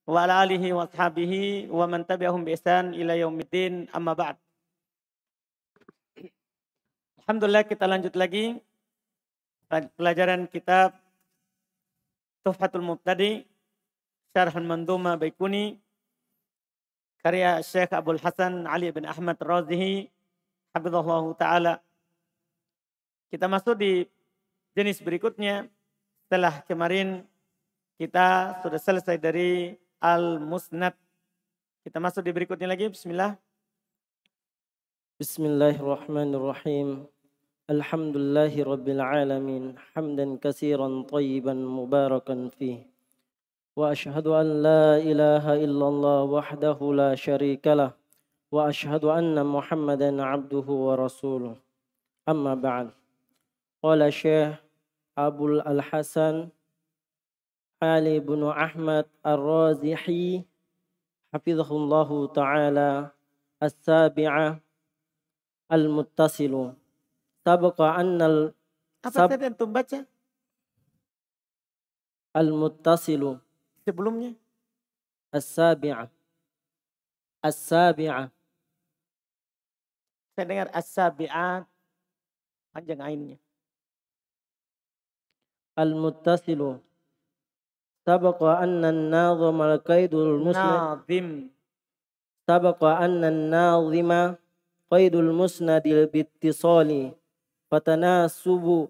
wa ala alihi wa ashabihi wa man tabi'ahum bi ihsan ila yaumiddin, amma ba'd. Alhamdulillah, kita lanjut lagi pelajaran kitab Tuhfatul Mubtadi Syarhul Mandhuma Baikuni karya Syekh Abdul Hasan Ali bin Ahmad Razihi hafizahullah taala. Kita masuk di jenis berikutnya. Setelah kemarin kita sudah selesai dari Al-Musnad, kita masuk di berikutnya lagi. Bismillah. Bismillahirrahmanirrahim. Alhamdulillahi rabbil alamin. Hamdan katsiran tayyiban mubarakan fih. Wa ashhadu an la ilaha illallah wahdahu la syarikalah. Wa ashhadu anna Muhammadan abduhu wa rasuluh. Amma ba'd. Qala Syekh Abul Al-Hasan Ali bin Ahmad Ar-Razihi hafizahullahu ta'ala as-sabi'ah al-muttasilu. Sabaqa annal Apa tadi antum baca al-muttasilu sebelumnya? as-sabi'ah. As-sabi'ah. Saya dengar as-sabi'at, panjang ainnya. Al-muttasilu. Sabaqa anna an-nazim al-qaidul musnad. Nazim. Sabaqa anna an-nazima qaidul musnadil bittisali. Fatanasubu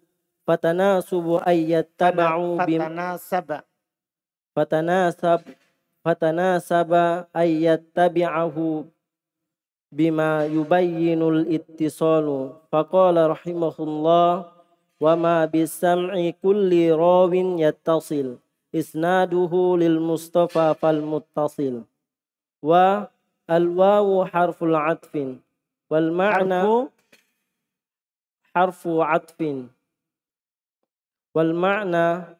ayyattaba'u fatanasaba ayyattabi'ahu bima yubayyinul ittisalu. Faqala rahimahullah wa ma bisam'i kulli rawin yattasil isnaduhu lil mustafa fal muttasil. Wa al-wawu harful atfin wal ma'na harfu atfin wal ma'na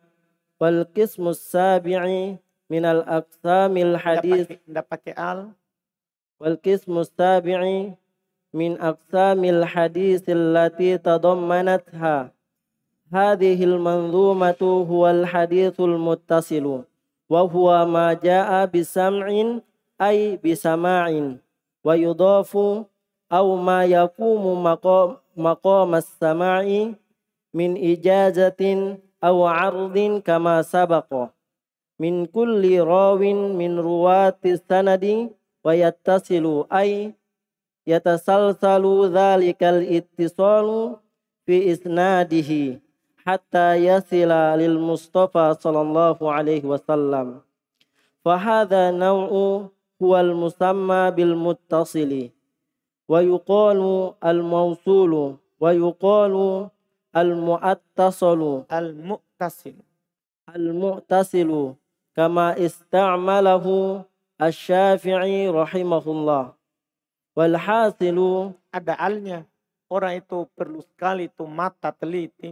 wal qismu sabi'i minal aqsamil hadis. Tidak pakai al. Wal qismu sabi'i min aqsamil hadis allati tadammanatha hadhil manzumatu huwal hadithul muttasilu wa huwa ma jaa bisam'in ay bisama'in wa yudafu aw ma yaqumu maqam as-sama'i min ijazatin aw 'ardin kama sabaqa min kulli rawin min ruwati sanadi wa yattasilu ay yatasalsalu dhalikal ittisalu fi isnadihi hatta yasila lil Mustafa sallallahu alaihi wasallam. Fa hadha naw'u huwal musamma bil muttasili wa yuqalu al mawsulu wa yuqalu al mu'attasalu al mu'tasilu kama ista'malahu asy-Syafi'i rahimahullah. Wal hasilu, ada alnya. Orang itu perlu sekali itu mata teliti,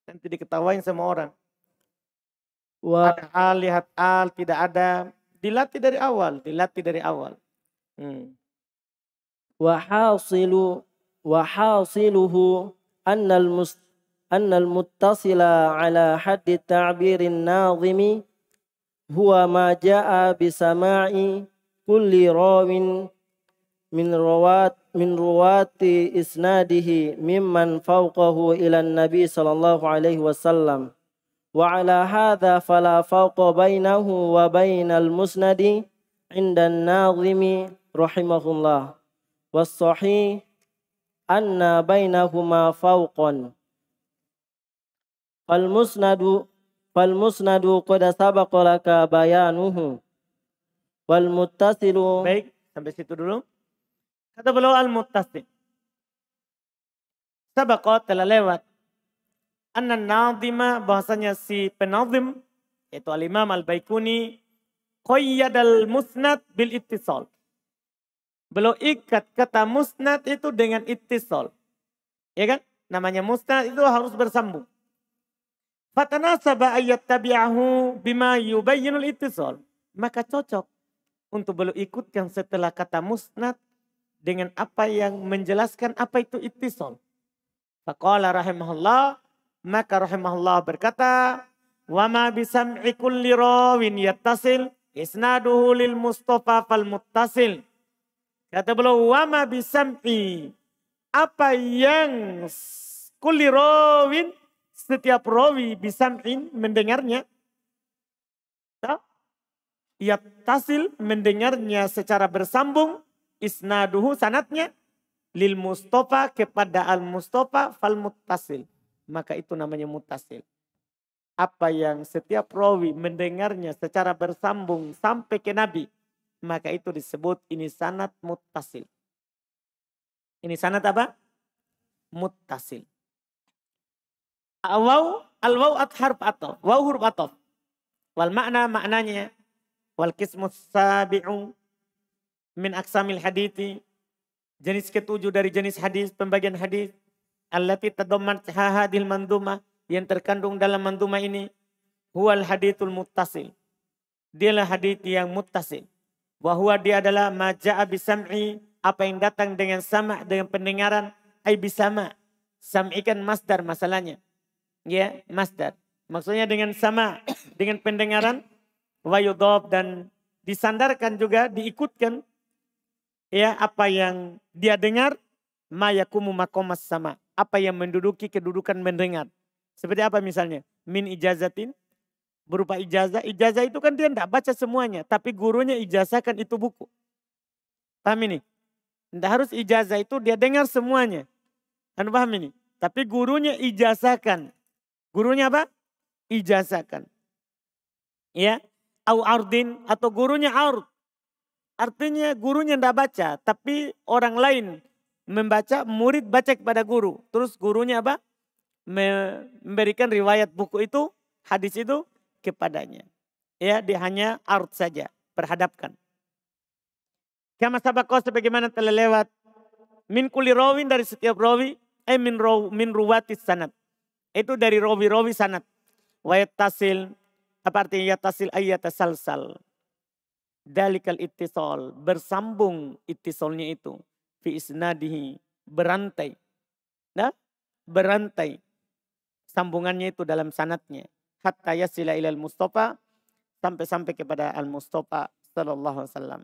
nanti diketawain sama orang. Ada al, lihat al, tidak ada, dilatih dari awal. Wa hasiluhu annal muttasila ala haddi ta'birin nazimi huwa ma jaa bisama'i kulli rawin min ruwati isnadihi mimman fawqahu ila nabi sallallahu alaihi wasallam. Wa ala hadha fala fawqa bainahu wa bainal musnadi inda an-nazimi rahimahullah. Was sahih anna bainahuma fawqan. Fal musnadu qad sabaqa laka bayanuhu. Wal muttasilu. Baik, sampai situ dulu. Kata beliau al-muttasil. Sabaqa, telah lewat. Anna nazima, bahasanya si penazim, yaitu al-Imam al-Baikuni, qayyadal musnad bil ittisal. Beliau ikat kata musnad itu dengan ittisal. Ya kan? Namanya musnad itu harus bersambung. Fatanasaba ayyattabi'ahu bima yubayyinul ittisal. Maka cocok untuk beliau ikutkan setelah kata musnad dengan apa yang menjelaskan apa itu ittisal. Faqala rahimahullah, maka rahimahullah berkata, Wa ma bisam'i kulli rawin yattasil isnaduhu lil mustafa fal muttasil. Kata beliau, wa ma bisam'i, apa yang kulli rawin, setiap rawi bisam'in mendengarnya. Yattasil mendengarnya secara bersambung, isnaduhu sanatnya, lil mustafa kepada al mustafa fal muttasil. Maka itu namanya muttasil. Apa yang setiap rawi mendengarnya secara bersambung sampai ke Nabi, maka itu disebut ini sanad muttasil. Ini sanad apa? Muttasil. Al-waw harf ataf. Waw huruf ataf. Wal maknanya. Wal qismus sabi'u min aqsamil hadithi. Jenis ketujuh dari jenis hadis, pembagian hadis. Allati tadamman hadhil mandumah, yang terkandung dalam mandumah ini, huwal hadithul muttasil. Dialah hadith yang muttasil. Wahua dia adalah maja'a bisam'i, apa yang datang dengan sama, dengan pendengaran, ay bisama. Sam'i kan masdar masalahnya. Ya, masdar. Maksudnya dengan sama, dengan pendengaran, wa yudhaf, dan disandarkan juga, diikutkan. Ya, apa yang dia dengar, ma yakumu maqamas sama. Apa yang menduduki kedudukan mendengar. Seperti apa misalnya? Min ijazatin, berupa ijazah. Ijazah itu kan dia tidak baca semuanya. Tapi gurunya ijazahkan itu buku. Paham ini? Tidak harus ijazah itu dia dengar semuanya. Anda paham ini? Tapi gurunya ijazahkan. Gurunya apa? Ijazahkan. Ya. Au ardin, atau gurunya ard. Artinya gurunya tidak baca. Tapi orang lain membaca, murid baca kepada guru. Terus gurunya apa? Memberikan riwayat buku itu, hadis itu kepadanya. Ya, dia hanya ard saja, perhadapkan. Kama sabaqah, sebagaimana telah lewat, min kulli rawin, dari setiap rawi, min ruwatis sanad. Itu dari rawi-rawi sanad. Wa yattasil, apa artinya yattasil, ayyatasalsal. Dalikal ittisal, bersambung ittisalnya itu. Fi isnadihi, berantai. Nah, berantai. Sambungannya itu dalam sanatnya. Hatta yasila ilal Mustafa, sampai kepada al-Mustafa sallallahu alaihi wasallam.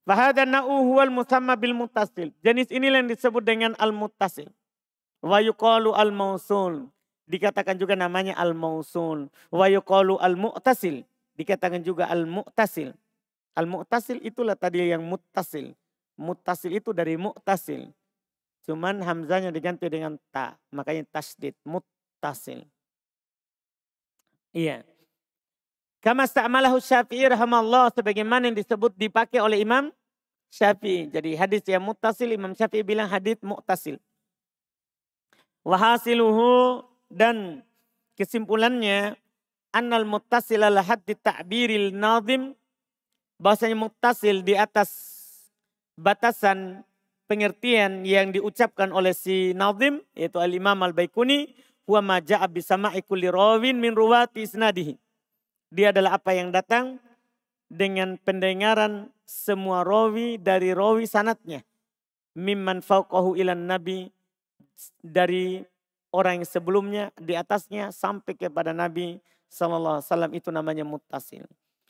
Fahadha na'u huwal musamma bil muttasil. Jenis inilah yang disebut dengan al-muttasil. Wa yuqalu al-mausul. Dikatakan juga namanya al-mausul. Wa yuqalu al-mu'tasil. Dikatakan juga al-mu'tasil. Al-mu'tasil itulah tadi yang muttasil. Muttasil itu dari mu'tasil. Cuman hamzanya diganti dengan ta. Makanya tasdid. Muttasil. Iya. Kama sta'amalahu Syafi'i rahimallahu, sebagaimana yang disebut dipakai oleh Imam Syafi'i. Jadi hadis yang muttasil, Imam Syafi'i bilang hadis mu'tasil. Wahasiluhu, dan kesimpulannya, annal muttasil ala haddi ta'biril nazim, bahasanya muttasil di atas batasan pengertian yang diucapkan oleh si nazim, yaitu al-Imam al-Baikuni, huwa ma ja'a bisama'i kulli rawin min ruwati isnadihi. Dia adalah apa yang datang dengan pendengaran semua rawi dari rawi sanatnya. Mimman fauqahu ilan nabi, dari orang yang sebelumnya, di atasnya sampai kepada Nabi sallallahu alaihi wasallam, itu namanya muttasil.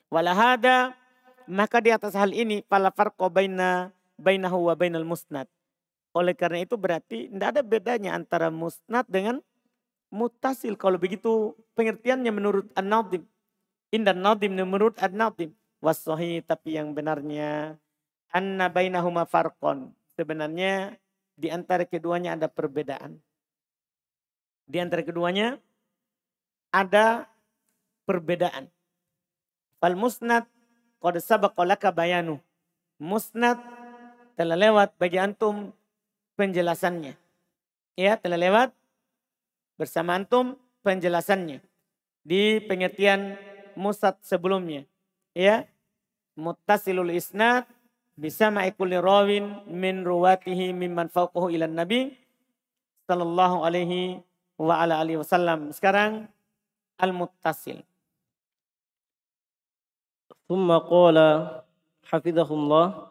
Walahada, maka di atas hal ini fala farqa bainahu wa bainal musnad. Oleh karena itu berarti tidak ada bedanya antara musnad dengan muttasil. Kalau begitu pengertiannya menurut An-Nadim. Indan Nadim, menurut An-Nadim. Wasohi, tapi yang benarnya anna bainahuma farqon. Sebenarnya di antara keduanya ada perbedaan. Di antara keduanya ada perbedaan. Fal musnad qad sabaqa laka bayanu. Musnad telah lewat bagi antum penjelasannya. Ya, telah lewat bersama antum penjelasannya di pengertian musnad sebelumnya. Ya, muttasilul isnad bisa ma'ikuli rawin min ruwatihi mimman fauqahu ilan nabi sallallahu alaihi wa ala alihi wasallam. Sekarang al-muttasil. Thumma qala hafidhahullah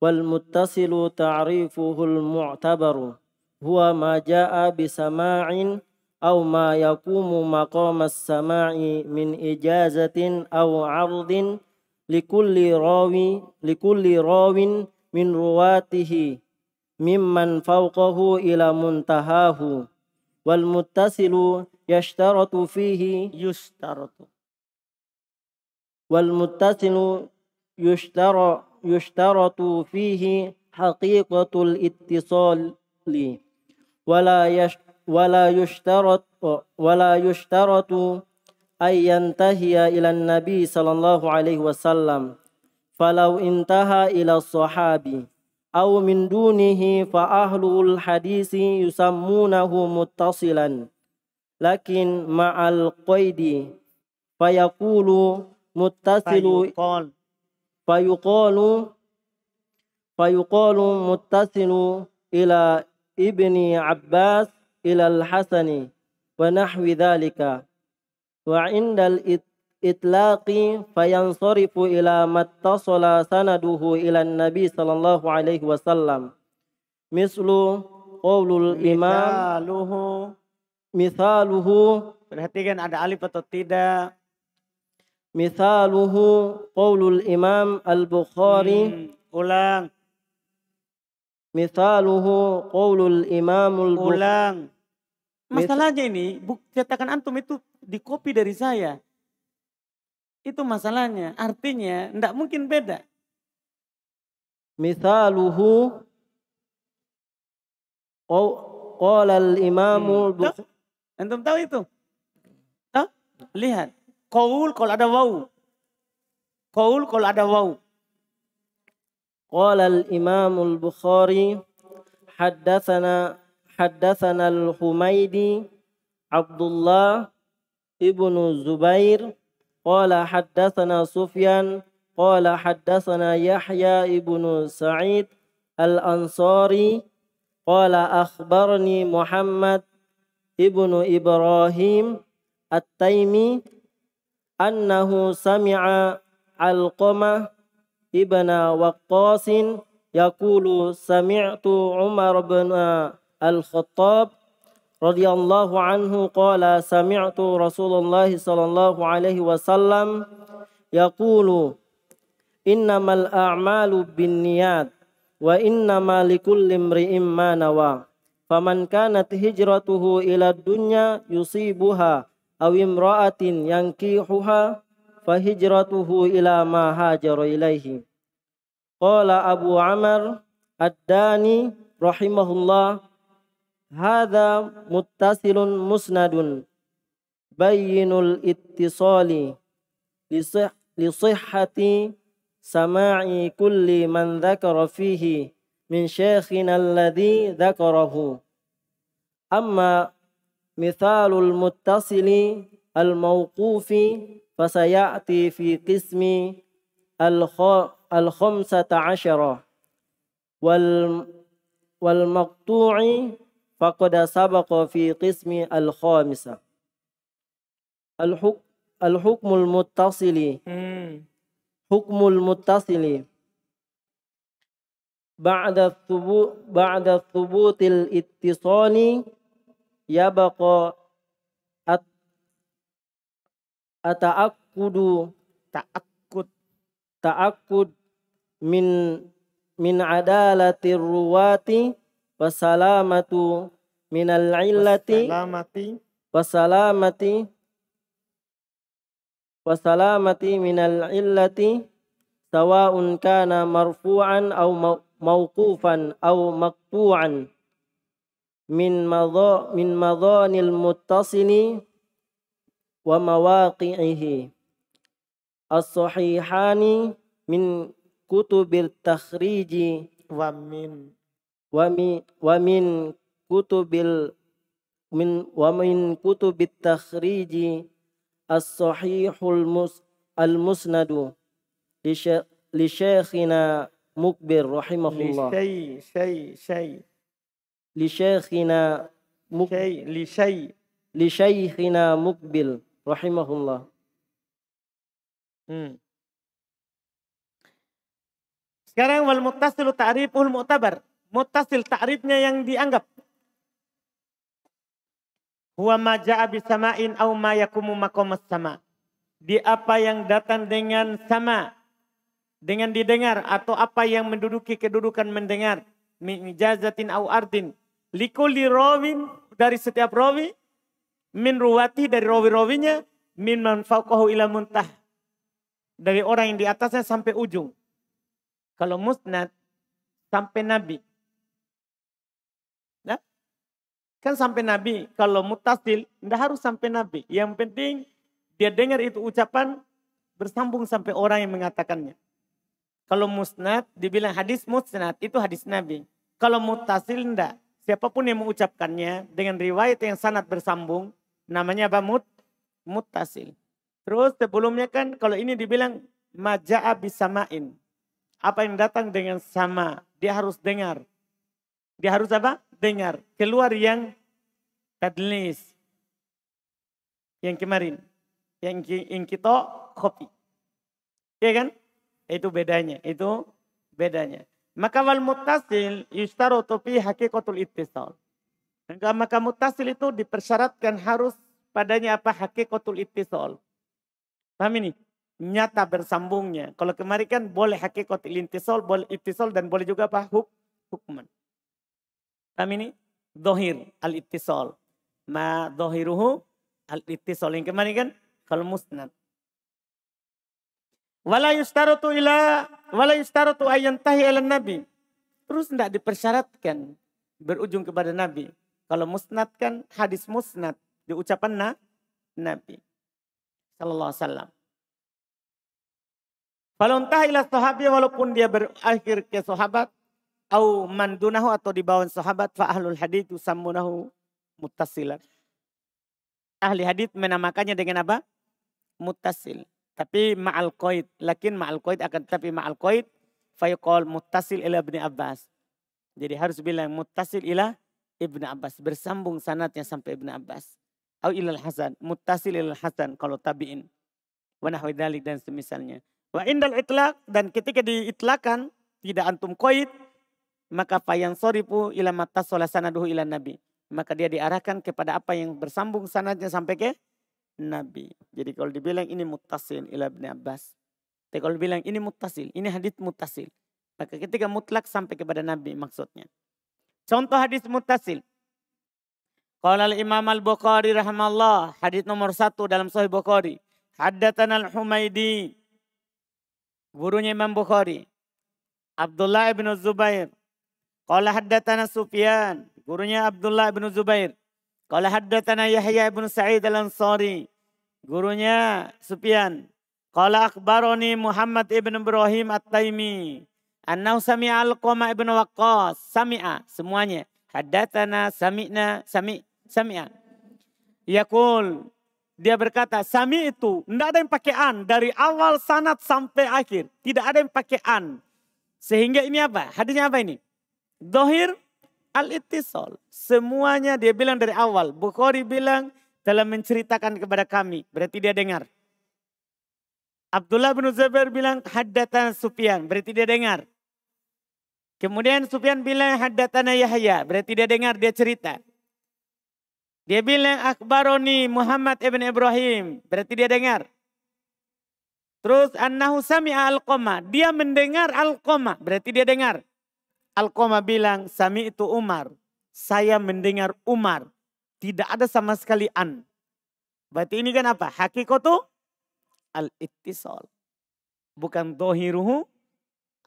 wal muttasilu ta'rifuhul mu'tabaru huwa ma jaa bisama'in أو ما يقوم مقام السماع من إجازة أو عرض لكل راو من رواته ممن فوقه إلى منتهاه والمتصل يشترط فيه Yushtaratu. والمتصل يشترط فيه حقيقة الاتصال ولا يشترط أن ينتهي إلى النبي صلى الله عليه وسلم فلو انتهى إلى الصحابي أو من دونه فأهل الحديث يسمونه متصلا لكن مع القيد فيقول متصل Fayuqal. فيقال متصل إلى ابن عباس إلى الحسن ونحو ذلك وعند الإطلاق فينصرف إلى ما اتصل سنده إلى النبي صلى الله عليه وسلم مثل قول الإمام مثاله Perhatikan ada alif atau tidak. مثاله قول الإمام البخاري Ulang. مثاله قول الإمام البخاري Ulang. Masalahnya ini, cetakan antum itu dikopi dari saya. Itu masalahnya. Artinya, tidak mungkin beda. مثاله قال الإمام البخاري. Antum tahu itu? Tahu? Lihat. Qaul kalau ada waw. Qaul kalau ada waw. قال الإمام البخاري حدثنا الحميدي عبد الله ابن الزبير قال حدثنا سفيان قال حدثنا يحيى ابن سعيد الأنصاري قال أخبرني محمد ابن إبراهيم التيمي أنه سمع علقمة ابن وقاص يقول سمعت عمر بن الخطاب رضي الله عنه قال سمعت رسول الله صلى الله عليه وسلم يقول إنما الأعمال بالنيات وإنما لكل امرئ ما نوى فمن كانت هجرته إلى الدنيا يصيبها أو امرأة ينكيحها فهجرته إلى ما هاجر إليه قال أبو عمرو الداني رحمه الله هذا متصل مسند بين الاتصال لصحة سماع كل من ذكر فيه من شيخنا الذي ذكره أما مثال المتصل الموقوف فسيأتي في قسم الخمسة عشرة والمقطوع فقد سبق في قسم الخامسة الحكم المتصل حكم المتصل بعد ثبوت الاتصال يبقى التأكد من عدالة الرواة وسلامة من العلة وسلامة من العلة سواء كان مرفوعا أو موقوفا أو مقطوعا من مضان المتصل ومواقعه الصحيحان من كتب التخريج ومن كتب التخريج الصحيح المسند لشيخنا مقبل رحمه الله لشيخنا مقبل رحمه الله. Sekarang wal muttasilu ta'riful mu'tabar. Muttasil ta'rifnya yang dianggap. Huwa ma ja'a bisama'in au ma yakumu maqamas sama. Di apa yang datang dengan sama, dengan didengar, atau apa yang menduduki kedudukan mendengar. Min ijazatin au ardin. Likulli rawin, dari setiap rawi. Min ruwati, dari rawi-rawinya. Min man fauqahu ila muntah. Dari orang yang di atasnya sampai ujung. Kalau musnad, sampai Nabi. Nah, kan sampai Nabi. Kalau muttasil, tidak harus sampai Nabi. Yang penting dia dengar itu ucapan bersambung sampai orang yang mengatakannya. Kalau musnad, dibilang hadis musnad, itu hadis Nabi. Kalau muttasil, tidak. Siapapun yang mengucapkannya dengan riwayat yang sanad bersambung, namanya apa? Muttasil. Terus sebelumnya kan kalau ini dibilang maja'a bisama'in. Apa yang datang dengan sama, dia harus dengar. Dia harus apa? Dengar. Keluar yang tadlis. Yang kemarin. Yang kita kopi. Iya kan? Itu bedanya. Itu bedanya. Maka wal muttasil yushtaratu fi haqiqatul ittisal. Maka muttasil itu dipersyaratkan harus padanya apa? Haqiqatul ittisal. Paham ini? Nyata bersambungnya. Kalau kemarin kan boleh haqiqatul ittisal, boleh ittisal dan boleh juga apa? Hukman. Paham ini? Dohir al-ittisal. Ma dohiruhu al-ittisal. Yang kemarin kan kalau musnad. Wala yustaratu ayyantahi ala nabi. Terus tidak dipersyaratkan berujung kepada Nabi. Kalau musnad kan hadis musnad. Di ucapan Nabi. Sallallahu alaihi wasallam. Falontah ila sahabi walaupun dia berakhir ke sahabat. Au mandunahu atau di bawah sahabat. Fa ahlul hadith usammunahu muttasilan. Ahli hadith menamakannya dengan apa? Muttasil. Tapi ma'al qaid. Lakin ma'al qaid akan tetapi ma'al qaid. Fayuqal muttasil ila Ibn Abbas. Jadi harus bilang muttasil ila Ibn Abbas. Bersambung sanadnya sampai Ibn Abbas. Au ilal Hasan. Muttasil ilal Hasan. Kalau tabi'in. Wa nahwi dzalik dan semisalnya. Wa indal itlaq. Dan ketika diitlakan. Tidak antum qaid. Maka fayansorifu ila mattasola sanaduhu ila Nabi. Maka dia diarahkan kepada apa yang bersambung sanadnya sampai ke Nabi. Jadi kalau dibilang ini muttasil ila Ibn Abbas. Tapi kalau dibilang ini muttasil, ini hadis muttasil. Maka ketika mutlak sampai kepada Nabi maksudnya. Contoh hadis muttasil. Qala al-Imam al-Bukhari rahimallah. Hadis nomor 1 dalam Sahih Bukhari. Haddatsana al-Humaidi. Gurunya Imam Bukhari. Abdullah ibn Zubair. Qala haddatsana Sufyan. Gurunya Abdullah ibn Zubair. Qala haddatsana Yahya ibn Sa'id al-Ansari. Gurunya Sufyan. Qala akhbarani Muhammad ibn Ibrahim at-Taimi. Annahu sami'a Alqamah ibn Waqqas. Sami'a semuanya. Haddatsana sami'na sami'a. Yaqul dia berkata sami itu tidak ada yang pakai an dari awal sanad sampai akhir. Tidak ada yang pakai an. Sehingga ini apa? Hadisnya apa ini? Dohir al-ittisal. Semuanya dia bilang dari awal. Bukhari bilang telah menceritakan kepada kami. Berarti dia dengar. Abdullah bin Zubair bilang haddatsana Sufyan. Berarti dia dengar. Kemudian Sufyan bilang haddatsana Yahya. Berarti dia dengar, dia cerita. Dia bilang akhbaroni Muhammad ibn Ibrahim. Berarti dia dengar. Terus annahu sami'a Alqamah. Dia mendengar Alqamah. Berarti dia dengar. Alqamah bilang sami itu Umar. Saya mendengar Umar. Tidak ada sama sekali an. Berarti ini kan apa? Hakikatu al-ittisal. Bukan dohiruhu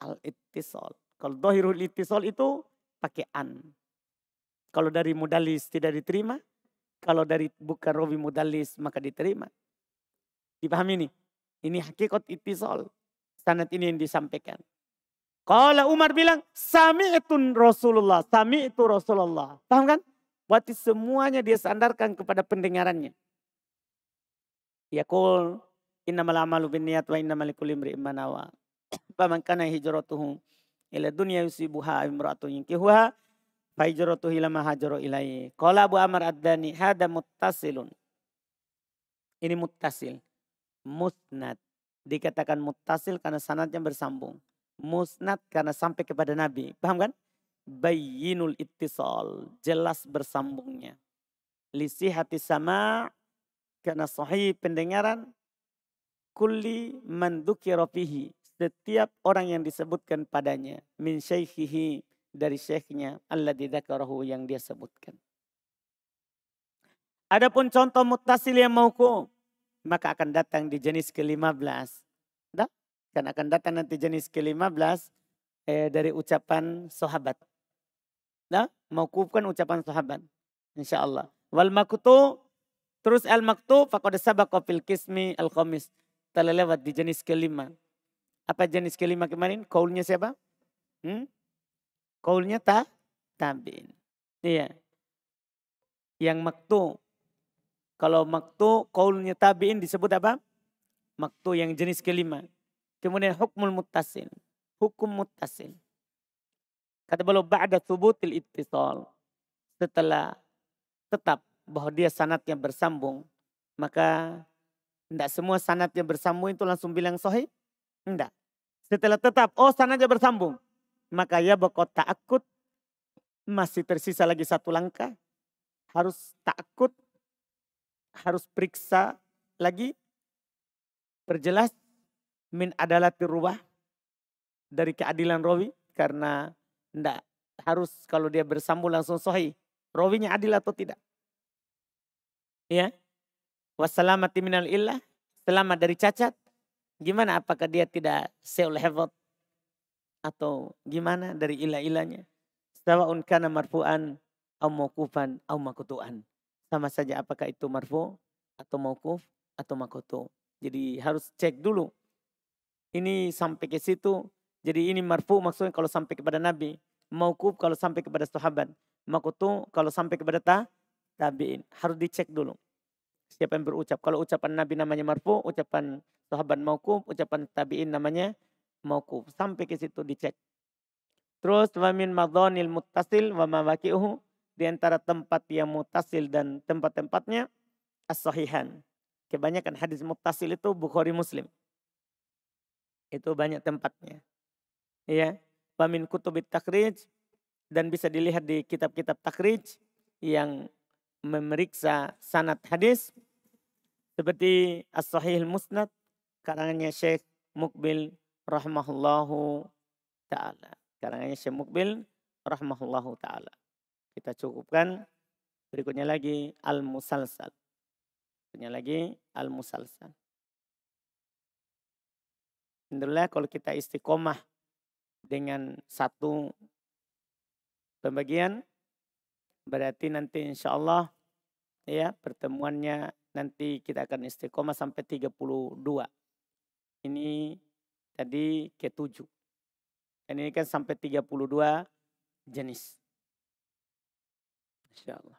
al-ittisal. Kalau dohiruhu al-ittisal itu pakai an. Kalau dari mudalis tidak diterima. Kalau dari bukan rawi mudalis maka diterima. Dipahami ini? Ini hakikat ittisal. Sanad ini yang disampaikan. Kalau Umar bilang, sami'tun Rasulullah, sami'tu Rasulullah. Paham kan? Berarti semuanya dia sandarkan kepada pendengarannya. Yaqul, innamal amalu binniyat wa innamal likulli imri'in ma nawa. Faman kana hijratuhu ila dunya yusibuha imra'atun yankihuha, fa hijratuhu ila ma hajara ilaihi. Qala Abu Amr ad-Dani, hada muttasilun. Ini muttasil. Musnad. Dikatakan muttasil karena sanadnya bersambung. Musnad karena sampai kepada Nabi. Paham kan? Bayyinul ittisal. Jelas bersambungnya. lisihati sama, karena sahih pendengaran, kulli man dzukira fihi, setiap orang yang disebutkan padanya, min syaikhihi, dari syekhnya, alladzi dzakarahu, yang dia sebutkan. Adapun contoh muttasil yang mauquf, maka akan datang di jenis ke-15. Dah? Kan akan datang nanti jenis ke-15 dari ucapan sahabat. Dah? Mauquf kan ucapan sahabat. Insyaallah. Wal maqtu, terus al maqtu faqad sabaqa fil qismi al khamis. Telah lewat di jenis kelima. Apa jenis kelima kemarin? Kaulnya siapa? Kaulnya tabi'in. Iya. Yang maqtu. Kalau maqtu kaulnya tabi'in disebut apa? Maqtu yang jenis kelima. Kemudian hukmul muttasil. Hukum muttasil. Kata beliau ba'da thubutil ittisal. Setelah tetap bahwa dia sanadnya bersambung, maka tidak semua sanadnya bersambung itu langsung bilang sahih. Tidak. Setelah tetap, sanadnya bersambung, maka ya bakal ta'akud, masih tersisa lagi satu langkah. Harus ta'akud, harus periksa lagi, perjelas min adalatir ruwah, dari keadilan rawi, karena tidak harus kalau dia bersambung langsung sahih. Rawinya adil atau tidak. Ya. Wassalamati minal illah, selamat dari cacat. Gimana, apakah dia tidak seul hifdz atau gimana dari ilah-ilahnya? Sawa'un kana marfu'an au mauqufan au maqtu'an. Sama saja apakah itu marfu' atau mauquf atau maqtu'. Jadi harus cek dulu. Ini sampai ke situ. Jadi ini marfu' maksudnya kalau sampai kepada Nabi, mauquf kalau sampai kepada sahabat, maqtu' kalau sampai kepada tabi'in. Harus dicek dulu. Siapa yang berucap? Kalau ucapan Nabi namanya marfu, ucapan sahabat mauquf, ucapan tabi'in namanya mauquf. Sampai ke situ dicek. Terus wa min madhanil muttasil wa mawaqi'uhu, di antara tempat yang muttasil dan tempat-tempatnya as-sahihan. Kebanyakan hadis muttasil itu Bukhari Muslim. Itu banyak tempatnya. Ya, wa min kutubit takhrij, dan bisa dilihat di kitab-kitab takhrij yang memeriksa sanad hadis, seperti As-Sahih Musnad karangannya Syekh Muqbil rahimahullahu taala. Karangannya Syekh Muqbil rahimahullahu taala. Kita cukupkan. Berikutnya lagi Al-Musalsal. Berikutnya lagi Al-Musalsal. Alhamdulillah kalau kita istiqomah dengan satu pembagian, berarti nanti insya Allah ya pertemuannya nanti kita akan istiqomah sampai 32. Ini tadi ke-7. Dan ini kan sampai 32 jenis. Insya Allah.